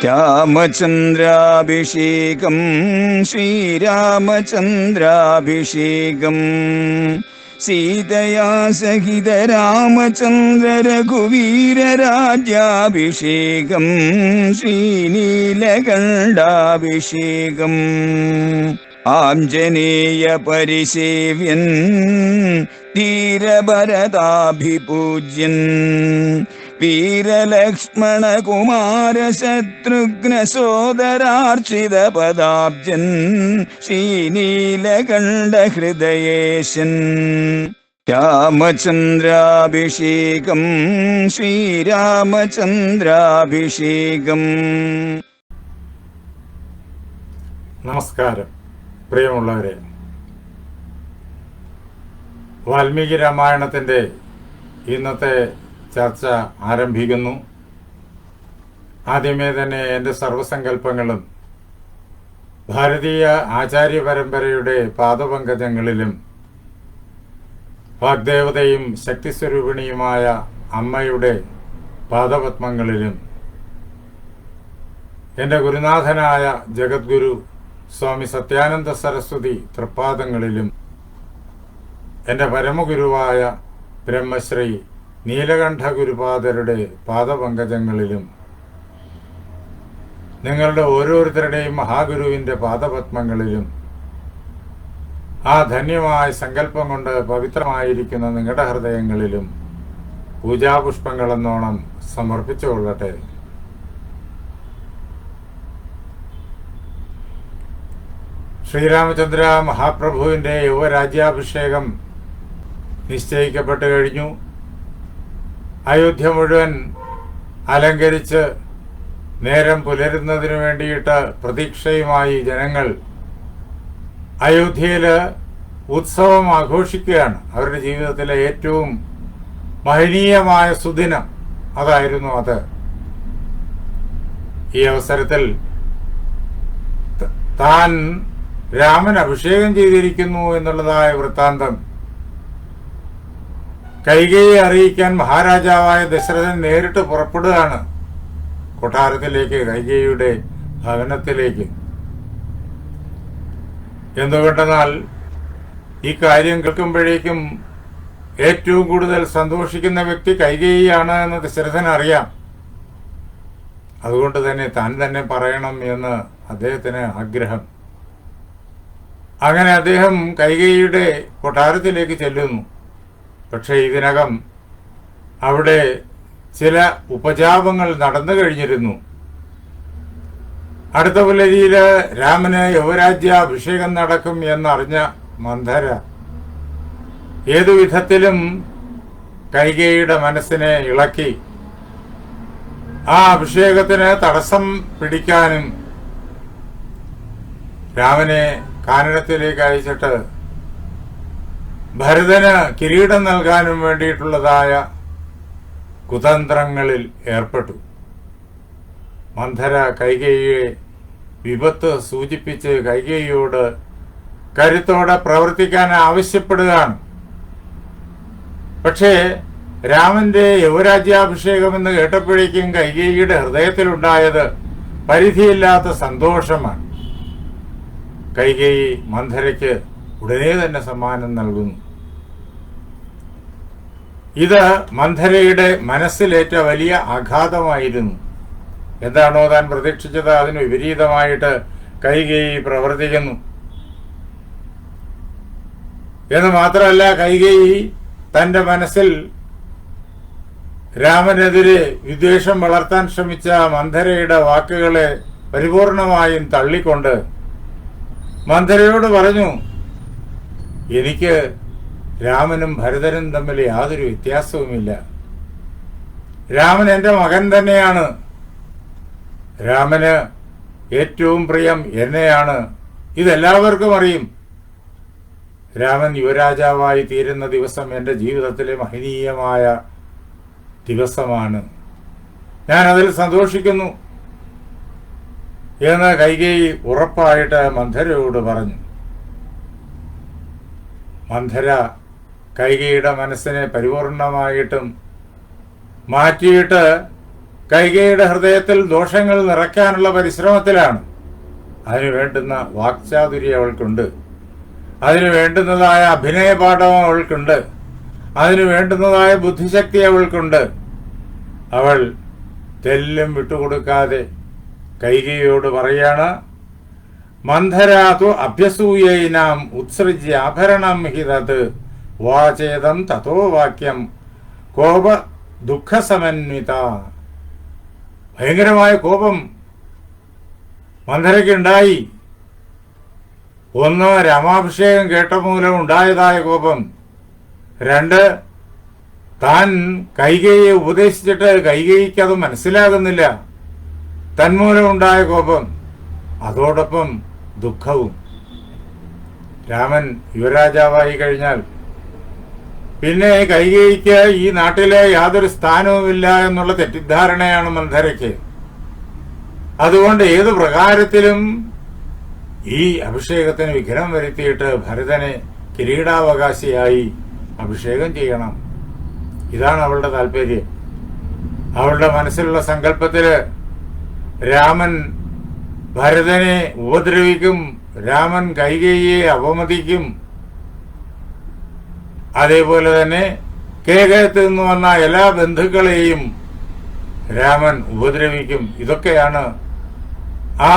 രാമചന്ദ്രാഭിഷേകം ശ്രീരാമചന്ദ്രാഭിഷേകം സീതയാ സഹിത രാമചന്ദ്ര രഘുവീരരാജ്യാഭിഷേകം ശ്രീനീലകണ്ഠാഭിഷേകം ആഞ്ജനേയ പരിസേവ്യൻ ധീരഭരതാഭിപൂജ്യൻ വീരലക്ഷ്മണ കുമാര ശത്രുഘ്ന സോദരാർച്ചിത പദാബ്ജൻ ശ്രീനീലകണ്ഠ ഹൃദയേശൻ രാമചന്ദ്രാഭിഷേകം ശ്രീരാമചന്ദ്രാഭിഷേകം. നമസ്കാരം പ്രിയമുള്ളവരെ, വാൽമീകി രാമായണത്തിൻ്റെ ഇന്നത്തെ ചർച്ച ആരംഭിക്കുന്നു. ആദ്യമേ തന്നെ എൻ്റെ സർവസങ്കല്പങ്ങളും ഭാരതീയ ആചാര്യ പരമ്പരയുടെ പാദപങ്കജങ്ങളിലും വാഗ്ദേവതയും ശക്തിസ്വരൂപിണിയുമായ അമ്മയുടെ പാദപത്മങ്ങളിലും എൻ്റെ ഗുരുനാഥനായ ജഗദ്ഗുരു സ്വാമി സത്യാനന്ദ സരസ്വതി തൃപ്പാദങ്ങളിലും എൻ്റെ പരമഗുരുവായ ബ്രഹ്മശ്രീ നീലകണ്ഠ ഗുരുപാദരുടെ പാദപങ്കജങ്ങളിലും നിങ്ങളുടെ ഓരോരുത്തരുടെയും മഹാഗുരുവിൻ്റെ പാദപത്മങ്ങളിലും ആ ധന്യമായ സങ്കല്പം കൊണ്ട് പവിത്രമായിരിക്കുന്ന നിങ്ങളുടെ ഹൃദയങ്ങളിലും പൂജാപുഷ്പങ്ങളെന്നോണം സമർപ്പിച്ചുകൊള്ളട്ടെ. ശ്രീരാമചന്ദ്ര മഹാപ്രഭുവിൻ്റെ യുവരാജ്യാഭിഷേകം നിശ്ചയിക്കപ്പെട്ടു കഴിഞ്ഞു. അയോധ്യ മുഴുവൻ അലങ്കരിച്ച് നേരം പുലരുന്നതിനു വേണ്ടിയിട്ട് പ്രതീക്ഷയുമായി ജനങ്ങൾ അയോധ്യയിൽ ഉത്സവം ആഘോഷിക്കുകയാണ്. അവരുടെ ജീവിതത്തിലെ ഏറ്റവും മഹനീയമായ സുദിനം അതായിരുന്നു അത്. ഈ അവസരത്തിൽ താൻ രാമൻ അഭിഷേകം ചെയ്തിരിക്കുന്നു എന്നുള്ളതായ വൃത്താന്തം കൈകേയിയെ അറിയിക്കാൻ മഹാരാജാവായ ദശരഥൻ നേരിട്ട് പുറപ്പെടുകയാണ് കൊട്ടാരത്തിലേക്ക്, കൈകേയിയുടെ ഭവനത്തിലേക്ക്. എന്തുകൊണ്ടെന്നാൽ ഈ കാര്യം കേൾക്കുമ്പോഴേക്കും ഏറ്റവും കൂടുതൽ സന്തോഷിക്കുന്ന വ്യക്തി കൈകേയിയാണ് എന്ന് ദശരഥൻ അറിയാം. അതുകൊണ്ട് തന്നെ താൻ തന്നെ പറയണം എന്ന് അദ്ദേഹത്തിന് ആഗ്രഹം. അങ്ങനെ അദ്ദേഹം കൈകേയിയുടെ കൊട്ടാരത്തിലേക്ക് ചെല്ലുന്നു. പക്ഷേ ഇതിനകം അവിടെ ചില ഉപജാപങ്ങൾ നടന്നു കഴിഞ്ഞിരുന്നു. അടുത്ത പുലരിയിൽ രാമന് യുവരാജ്യാഭിഷേകം നടക്കും എന്നറിഞ്ഞ മന്ധര ഏതു വിധത്തിലും കൈകേയിയുടെ മനസ്സിനെ ഇളക്കി ആ അഭിഷേകത്തിന് തടസ്സം പിടിക്കാനും രാമനെ കാനനത്തിലേക്ക് അയച്ചിട്ട് ഭരതന് കിരീടം നൽകാനും വേണ്ടിയിട്ടുള്ളതായ കുതന്ത്രങ്ങളിൽ ഏർപ്പെട്ടു. മന്ധര കൈകേയിയെ വിപത്ത് സൂചിപ്പിച്ച് കൈകേയിയോട് കരുത്തോടെ പ്രവർത്തിക്കാൻ ആവശ്യപ്പെടുകയാണ്. പക്ഷേ രാമന്റെ യുവരാജ്യാഭിഷേകം എന്ന് കേട്ടപ്പോഴേക്കും കൈകേയിയുടെ ഹൃദയത്തിലുണ്ടായത് പരിധിയില്ലാത്ത സന്തോഷമാണ്. കൈകേയി മന്ധരയ്ക്ക് ഉടനെ തന്നെ സമ്മാനം നൽകുന്നു. ഇത് മന്ധരയുടെ മനസ്സിലേറ്റ വലിയ ആഘാതമായിരുന്നു. എന്താണോ താൻ പ്രതീക്ഷിച്ചത് അതിന് വിപരീതമായിട്ട് കൈകേയി പ്രവർത്തിക്കുന്നു എന്ന് മാത്രമല്ല, കൈകേയി തന്റെ മനസ്സിൽ രാമനെതിരെ വിദ്വേഷം വളർത്താൻ ശ്രമിച്ച മന്ധരയുടെ വാക്കുകളെ പരിപൂർണമായും തള്ളിക്കൊണ്ട് മന്ധരയോട് പറഞ്ഞു, എനിക്ക് രാമനും ഭരതനും തമ്മിൽ യാതൊരു വ്യത്യാസവുമില്ല. രാമൻ എൻ്റെ മകൻ തന്നെയാണ്. രാമന് ഏറ്റവും പ്രിയം എന്നെയാണ്. ഇതെല്ലാവർക്കും അറിയും. രാമൻ യുവരാജാവായി തീരുന്ന ദിവസം എൻ്റെ ജീവിതത്തിലെ മഹനീയമായ ദിവസമാണ്. ഞാൻ അതിൽ സന്തോഷിക്കുന്നു എന്ന് കൈകേയി ഉറപ്പായിട്ട് മന്ധരയോട് പറഞ്ഞു. മന്ധര കൈകേയിയുടെ മനസ്സിനെ പരിപൂർണമായിട്ടും മാറ്റിയിട്ട് കൈകേയിയുടെ ഹൃദയത്തിൽ ദോഷങ്ങൾ നിറയ്ക്കാനുള്ള പരിശ്രമത്തിലാണ്. അതിനു വേണ്ടുന്ന വാക്ചാതുര്യം അവൾക്കുണ്ട്, അതിനു വേണ്ടുന്നതായ അഭിനയപാഠം അവൾക്കുണ്ട്, അതിനു വേണ്ടുന്നതായ ബുദ്ധിശക്തി അവൾക്കുണ്ട്. അവൾ തെല്ലും വിട്ടുകൊടുക്കാതെ കൈകേയിയോട് പറയാണ്, മന്ധരാതു അഭ്യസൂയൈനാം ഉത്സൃജ്യ ആഭരണം ഹി തത് വാചേതം തതോ വാക്യം കോപ ദുഃഖസമന്വിത. ഭയങ്കരമായ കോപം മന്ധരയ്ക്കുണ്ടായി. ഒന്ന്, രാമാഭിഷേകം കേട്ട മൂലം ഉണ്ടായതായ കോപം. രണ്ട്, താൻ കൈകേയിയെ ഉപദേശിച്ചിട്ട് കൈകേയിക്ക് അത് മനസ്സിലാകുന്നില്ല, തന്മൂലം ഉണ്ടായ കോപം. അതോടൊപ്പം ദുഃഖവും. രാമൻ യുവരാജാവായി കഴിഞ്ഞാൽ പിന്നെ കൈകേയിക്ക് ഈ നാട്ടിലെ യാതൊരു സ്ഥാനവുമില്ല എന്നുള്ള തെറ്റിദ്ധാരണയാണ് മന്ധരയ്ക്ക്. അതുകൊണ്ട് ഏതു പ്രകാരത്തിലും ഈ അഭിഷേകത്തിന് വിഘ്നം വരുത്തിയിട്ട് ഭരതനെ കിരീടാവകാശിയായി അഭിഷേകം ചെയ്യണം. ഇതാണ് അവളുടെ താല്പര്യം. അവളുടെ മനസ്സിലുള്ള സങ്കല്പത്തില് രാമൻ ഭരതനെ ഉപദ്രവിക്കും, രാമൻ കൈകേയിയെ അപമതിക്കും, അതേപോലെ തന്നെ കേകയത്ത് നിന്ന് വന്ന എല്ലാ ബന്ധുക്കളെയും രാമൻ ഉപദ്രവിക്കും. ഇതൊക്കെയാണ് ആ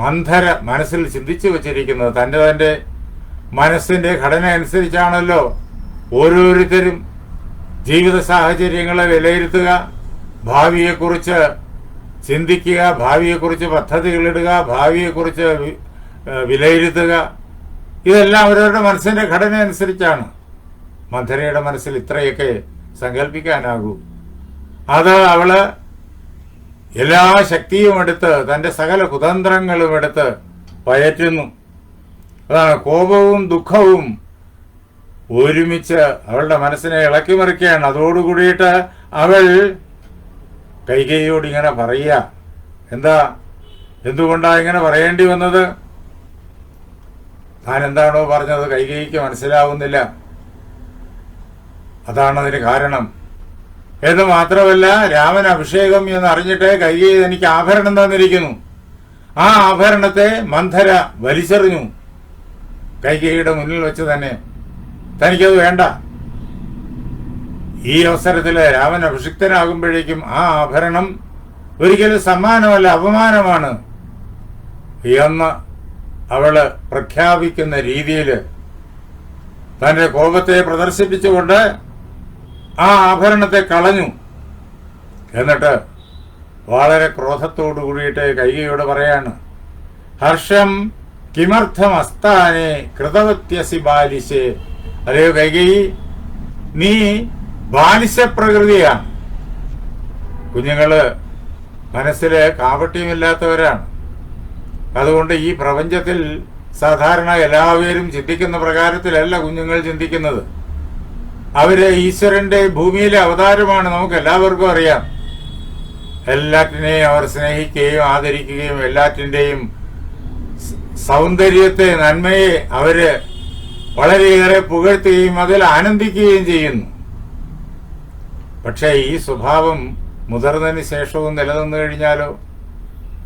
മന്ധര മനസ്സിൽ ചിന്തിച്ചു വച്ചിരിക്കുന്നത്. തന്റെ മനസ്സിന്റെ ഘടന അനുസരിച്ചാണല്ലോ ഓരോരുത്തരും ജീവിത സാഹചര്യങ്ങളെ വിലയിരുത്തുക, ഭാവിയെക്കുറിച്ച് ചിന്തിക്കുക, ഭാവിയെക്കുറിച്ച് പദ്ധതികളിടുക, ഭാവിയെക്കുറിച്ച് വിലയിരുത്തുക. ഇതെല്ലാം അവരവരുടെ മനസ്സിന്റെ ഘടന അനുസരിച്ചാണ്. മന്ധരയുടെ മനസ്സിൽ ഇത്രയൊക്കെ സങ്കല്പിക്കാനാകൂ. അത് അവള് എല്ലാ ശക്തിയും എടുത്ത്, തന്റെ സകല കുതന്ത്രങ്ങളും എടുത്ത് പയറ്റുന്നു. അതാണ് കോപവും ദുഃഖവും ഒരുമിച്ച് അവളുടെ മനസ്സിനെ ഇളക്കിമറിക്കുകയാണ്. അതോടുകൂടിയിട്ട് അവൾ കൈകേയിയോട് ഇങ്ങനെ പറയുക. എന്തുകൊണ്ടാ ഇങ്ങനെ പറയേണ്ടി വന്നത്? താൻ എന്താണോ പറഞ്ഞത് കൈകേയിക്ക് മനസ്സിലാവുന്നില്ല, അതാണ് അതിന് കാരണം. എന്ന് മാത്രമല്ല, രാമൻ അഭിഷേകം എന്ന് അറിഞ്ഞിട്ട് കൈകേയി എനിക്ക് ആഭരണം തന്നിരിക്കുന്നു. ആ ആഭരണത്തെ മന്ധര വലിച്ചെറിഞ്ഞു കൈകേയിയുടെ മുന്നിൽ വെച്ച് തന്നെ. തനിക്കത് വേണ്ട. ഈ അവസരത്തില് രാമൻ അഭിഷിക്തനാകുമ്പോഴേക്കും ആ ആഭരണം ഒരിക്കലും സമ്മാനമല്ല, അപമാനമാണ് എന്ന് അവള് പ്രഖ്യാപിക്കുന്ന രീതിയിൽ തന്റെ കോപത്തെ പ്രദർശിപ്പിച്ചുകൊണ്ട് ആ ആഭരണത്തെ കളഞ്ഞു. എന്നിട്ട് വളരെ ക്രോധത്തോടു കൂടിയിട്ട് കൈകേയിയോട് പറയാണ്, ഹർഷം കിമർത്ഥം അസ്ഥാനെ കൃതവത്യസി ബാലിശേ. അല്ലയോ കൈകേയി, നീ ബാലിശപ്രകൃതിയാണ്. കുഞ്ഞുങ്ങള് മനസ്സില് കാപട്യമില്ലാത്തവരാണ്. അതുകൊണ്ട് ഈ പ്രപഞ്ചത്തിൽ സാധാരണ എല്ലാവരും ചിന്തിക്കുന്ന പ്രകാരത്തിലല്ല കുഞ്ഞുങ്ങൾ ചിന്തിക്കുന്നത്. അവര് ഈശ്വരന്റെ ഭൂമിയിലെ അവതാരമാണ്, നമുക്ക് എല്ലാവർക്കും അറിയാം. എല്ലാറ്റിനെയും അവർ സ്നേഹിക്കുകയും ആദരിക്കുകയും എല്ലാറ്റിന്റെയും സൗന്ദര്യത്തെ, നന്മയെ അവര് വളരെയേറെ പുകഴ്ത്തുകയും അതിൽ ആനന്ദിക്കുകയും ചെയ്യുന്നു. പക്ഷേ ഈ സ്വഭാവം മുതിർന്നതിന് ശേഷവും നിലനിന്നു കഴിഞ്ഞാലോ,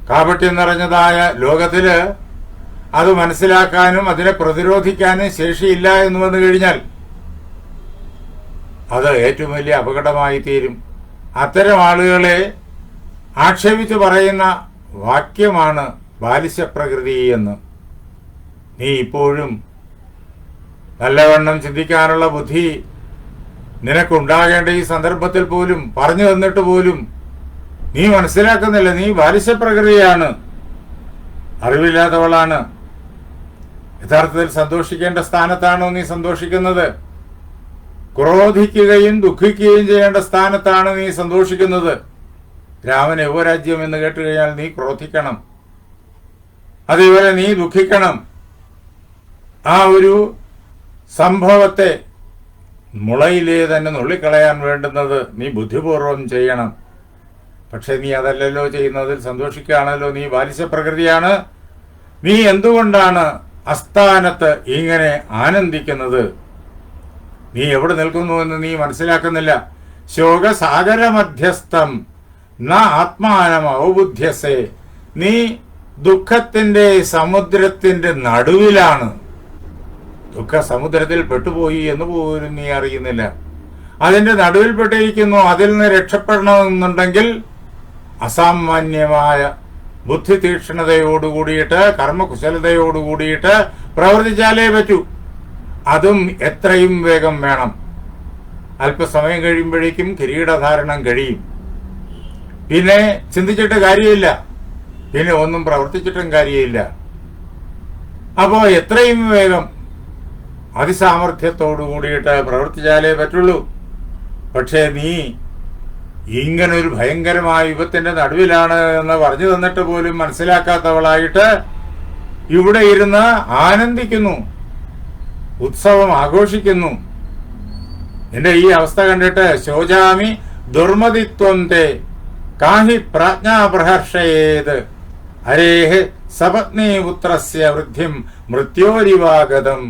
കാപട്യം നിറഞ്ഞതായ ലോകത്തില് അത് മനസ്സിലാക്കാനും അതിനെ പ്രതിരോധിക്കാനും ശേഷിയില്ല എന്ന് വന്നു കഴിഞ്ഞാൽ അത് ഏറ്റവും വലിയ അപകടമായി തീരും. അത്തരം ആളുകളെ ആക്ഷേപിച്ച് പറയുന്ന വാക്യമാണ് ബാലിശപ്രകൃതി എന്ന്. നീ ഇപ്പോഴും നല്ലവണ്ണം ചിന്തിക്കാനുള്ള ബുദ്ധി നിനക്കുണ്ടാകേണ്ട ഈ സന്ദർഭത്തിൽ പോലും പറഞ്ഞു തന്നിട്ട് പോലും നീ മനസ്സിലാക്കുന്നില്ല. നീ ബാലിശപ്രകൃതിയാണ്, അറിവില്ലാത്തവളാണ്. യഥാർത്ഥത്തിൽ സന്തോഷിക്കേണ്ട സ്ഥാനത്താണോ നീ സന്തോഷിക്കുന്നത്? ക്രോധിക്കുകയും ദുഃഖിക്കുകയും ചെയ്യേണ്ട സ്ഥാനത്താണ് നീ സന്തോഷിക്കുന്നത്. രാമൻ യുവരാജ്യം എന്ന് കേട്ട് കഴിഞ്ഞാൽ നീ ക്രോധിക്കണം, അതേപോലെ നീ ദുഃഖിക്കണം. ആ ഒരു സംഭവത്തെ മുളയിലേ തന്നെ നുള്ളിക്കളയാൻ വേണ്ടുന്നത് നീ ബുദ്ധിപൂർവം ചെയ്യണം. പക്ഷെ നീ അതല്ലല്ലോ ചെയ്യുന്നതിൽ സന്തോഷിക്കുകയാണല്ലോ. നീ ബാലിശപ്രകൃതിയാണ്. നീ എന്തുകൊണ്ടാണ് അസ്ഥാനത്ത് ഇങ്ങനെ ആനന്ദിക്കുന്നത്? നീ എവിടെ നിൽക്കുന്നുവെന്ന് നീ മനസ്സിലാക്കുന്നില്ല. ശോകസാഗര മധ്യസ്ഥം ന ആത്മാനം അവബുദ്ധ്യസേ, നീ ദുഃഖത്തിന്റെ സമുദ്രത്തിന്റെ നടുവിലാണ്. ദുഃഖ സമുദ്രത്തിൽ പെട്ടുപോയി എന്ന് പോലും നീ അറിയുന്നില്ല. അതിന്റെ നടുവിൽപ്പെട്ടിരിക്കുന്നു. അതിൽ നിന്ന് രക്ഷപ്പെടണമെന്നുണ്ടെങ്കിൽ അസാമാന്യമായ ബുദ്ധി തീക്ഷ്ണതയോടുകൂടിയിട്ട്, കർമ്മകുശലതയോടുകൂടിയിട്ട് പ്രവർത്തിച്ചാലേ പറ്റൂ. അതും എത്രയും വേഗം വേണം. അല്പസമയം കഴിയുമ്പോഴേക്കും കിരീടധാരണം കഴിയും. പിന്നെ ചിന്തിച്ചിട്ട് കാര്യമില്ല, പിന്നെ ഒന്നും പ്രവർത്തിച്ചിട്ടും കാര്യമില്ല. അപ്പോ എത്രയും വേഗം അതിസാമർഥ്യത്തോടു കൂടിയിട്ട് പ്രവർത്തിച്ചാലേ പറ്റുള്ളൂ. പക്ഷേ നീ ഇങ്ങനൊരു ഭയങ്കരമായ വിപത്തിന്റെ നടുവിലാണ് എന്ന് പറഞ്ഞു തന്നിട്ട് പോലും മനസ്സിലാക്കാത്തവളായിട്ട് ഇവിടെ ഇരുന്ന് ആനന്ദിക്കുന്നു, ഉത്സവം ആഘോഷിക്കുന്നു. എന്റെ ഈ അവസ്ഥ കണ്ടിട്ട് ശോചാമി ദുർമതിത്വം തേ കാഹി പ്രാജ്ഞാപ്രഹർഷയേത് ഹരേഹ് സപത്നീ പുത്രസ്യ വൃദ്ധിം മൃത്യോരിവാഗതം.